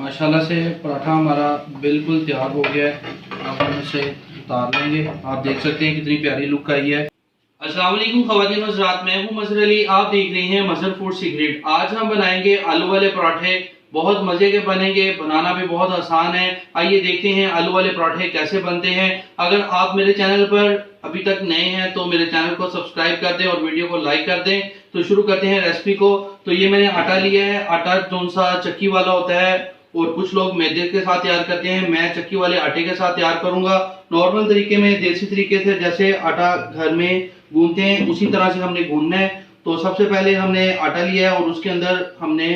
माशाल्लाह से पराठा हमारा बिल्कुल तैयार हो गया है। अब हम इसे उतार लेंगे। आप देख सकते हैं कितनी प्यारी लुक आई है। अस्सलाम वालेकुम ख़वातीन व हज़रात, मैं हूं मज़हर अली। आप देख रहे हैं मज़हर फूड सीक्रेट। आज हम बनाएंगे आलू वाले पराठे। बहुत मजे के बनेंगे, बनाना भी बहुत आसान है। आइए देखते हैं आलू वाले पराठे कैसे बनते हैं। अगर आप मेरे चैनल पर अभी तक नए हैं तो मेरे चैनल को सब्सक्राइब कर दें और वीडियो को लाइक कर दें। तो शुरू करते हैं रेसिपी को। तो ये मैंने आटा लिया है। आटा कौन सा चक्की वाला होता है और कुछ लोग मैदे के साथ तैयार करते हैं। मैं चक्की वाले आटे के साथ तैयार करूंगा। नॉर्मल तरीके में, देसी तरीके से जैसे आटा घर में गूंथते हैं उसी तरह से हमने गूंथना है। तो सबसे पहले हमने आटा लिया है और उसके अंदर हमने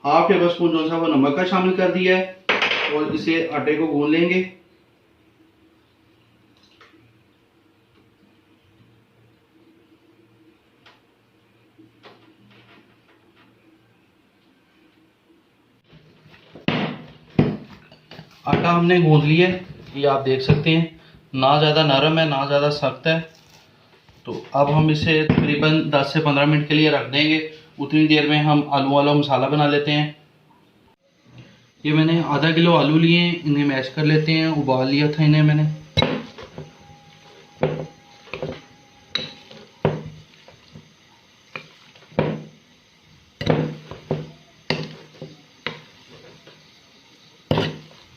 हाफ टेबल स्पून जो सा वो नमक का शामिल कर दिया है और इसे आटे को गूंथ लेंगे। आटा हमने गूंथ लिया है, ये आप देख सकते हैं। ना ज़्यादा नरम है ना ज़्यादा सख्त है। तो अब हम इसे तकरीबन 10 से 15 मिनट के लिए रख देंगे। उतनी देर में हम आलू वाला मसाला बना लेते हैं। ये मैंने आधा किलो आलू लिए, इन्हें मैश कर लेते हैं। उबाल लिया था इन्हें मैंने।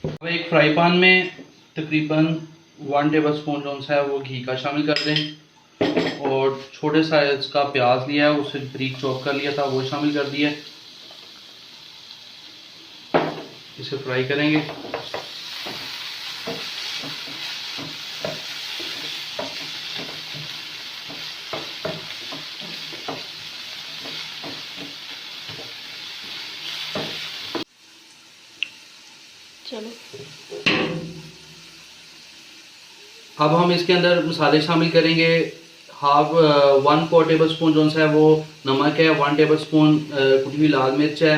अब एक फ्राई पैन में तकरीबन 1 टेबल स्पून जो सा है वो घी का शामिल कर दें और छोटे साइज का प्याज लिया है, उसे बारीक चॉप कर लिया था, वो शामिल कर दिया। इसे फ्राई करेंगे। चलो अब हम इसके अंदर मसाले शामिल करेंगे। 1/4 टेबल स्पून जो सा है वो नमक है, 1 टेबल स्पून कुटी हुई लाल मिर्च है,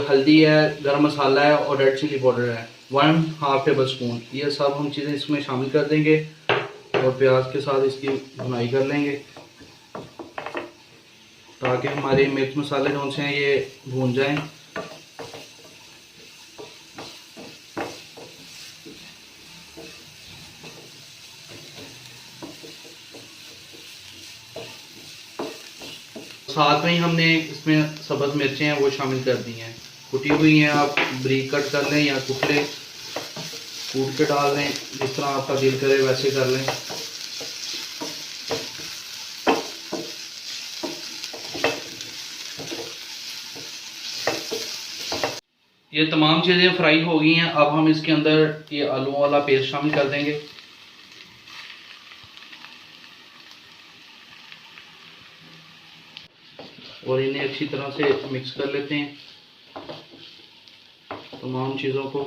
हल्दी है, गरम मसाला है और रेड चिली पाउडर है 1/2 टेबल स्पून। ये सब हम चीज़ें इसमें शामिल कर देंगे और प्याज के साथ इसकी भुनाई कर लेंगे ताकि हमारे मिर्च मसाले जो से हैं ये भून जाएं। साथ में ही हमने इसमें सब्ज़ मिर्चें हैं वो शामिल कर दी हैं, कुटी हुई हैं। आप बारीक कट कर लें या कूट लें, कूट के डाल लें, जिस तरह आपका दिल करे वैसे कर लें। ये तमाम चीज़ें फ्राई हो गई हैं। अब हम इसके अंदर ये आलू वाला पेस्ट शामिल कर देंगे और इन्हें अच्छी तरह से मिक्स कर लेते हैं तमाम चीज़ों को।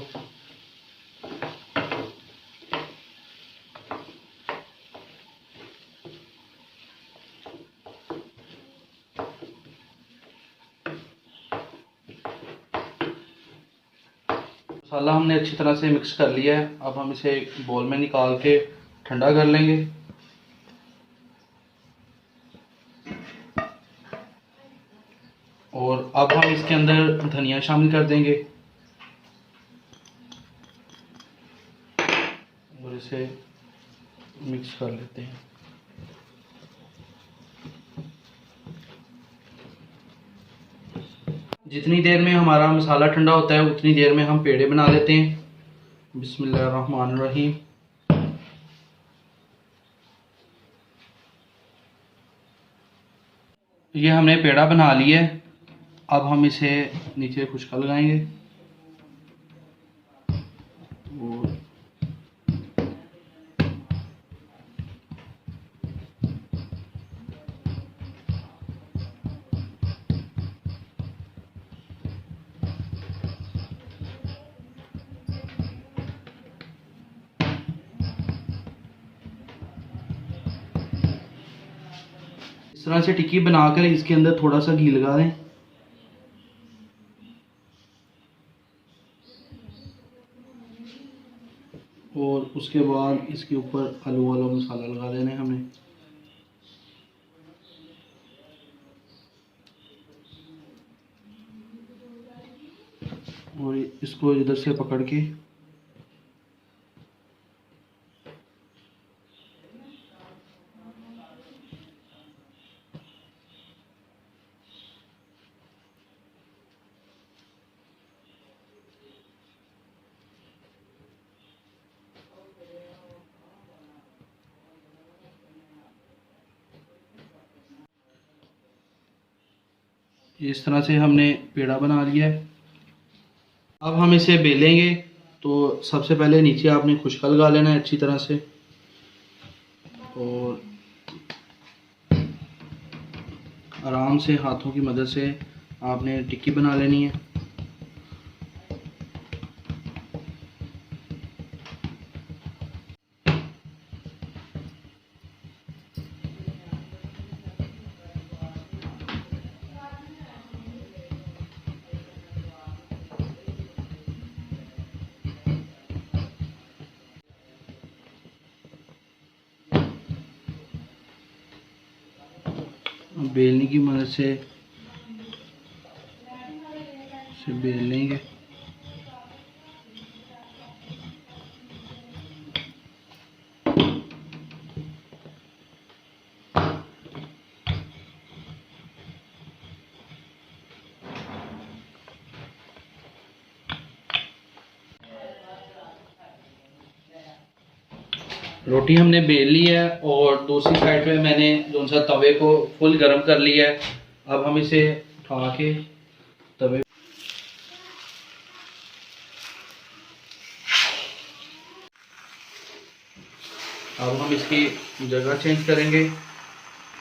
मसाला हमने अच्छी तरह से मिक्स कर लिया है। अब हम इसे एक बोल में निकाल के ठंडा कर लेंगे। और अब हम इसके अंदर धनिया शामिल कर देंगे और इसे मिक्स कर लेते हैं। जितनी देर में हमारा मसाला ठंडा होता है उतनी देर में हम पेड़े बना लेते हैं। बिस्मिल्लाहिर्रहमानिर्रहीम। ये हमने पेड़ा बना लिया है। अब हम इसे नीचे खुशका लगाएंगे और इस तरह से टिक्की बनाकर इसके अंदर थोड़ा सा घी लगा दें। और उसके बाद इसके ऊपर आलू वाला मसाला लगा देना है हमें। और इसको इधर से पकड़ के इस तरह से हमने पेड़ा बना लिया है। अब हम इसे बेलेंगे। तो सबसे पहले नीचे आपने खुशका लगा लेना है अच्छी तरह से, और आराम से हाथों की मदद से आपने टिक्की बना लेनी है। बेलने की मदद से इसे बेल लेंगे। रोटी हमने बेल ली है और दूसरी साइड पे मैंने जो सा तवे को फुल गर्म कर लिया है। अब हम इसे उठा के तवे, अब हम इसकी जगह चेंज करेंगे।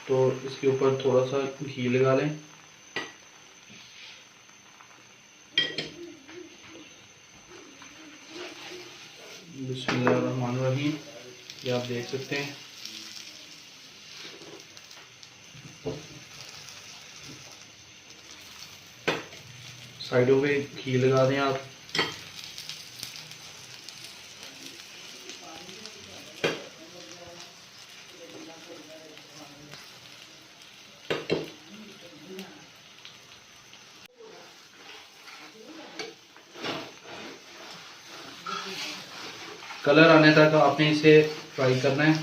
तो इसके ऊपर थोड़ा सा घी लगा लें। बिस्मिल्लाहिर्रहमानिर्रहीम, ये आप देख सकते हैं। साइडों पे घी लगा दें आप। कलर आने तक आपने इसे फ्राई करना है।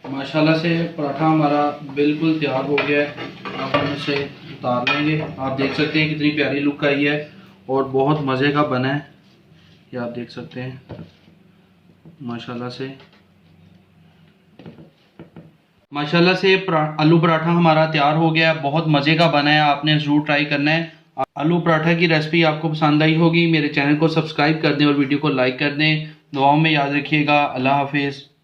माशाल्लाह से पराठा हमारा बिल्कुल तैयार हो गया है। अब हम इसे उतार लेंगे। आप देख सकते हैं कितनी प्यारी लुक आई है और बहुत मज़े का बना है। ये आप देख सकते हैं माशाल्लाह से। आलू पराठा हमारा तैयार हो गया है, बहुत मज़े का बना है। आपने ज़रूर ट्राई करना है। आलू पराठा की रेसिपी आपको पसंद आई होगी। मेरे चैनल को सब्सक्राइब कर दें और वीडियो को लाइक कर दें। दुआओं में याद रखिएगा। अल्लाह हाफिज़।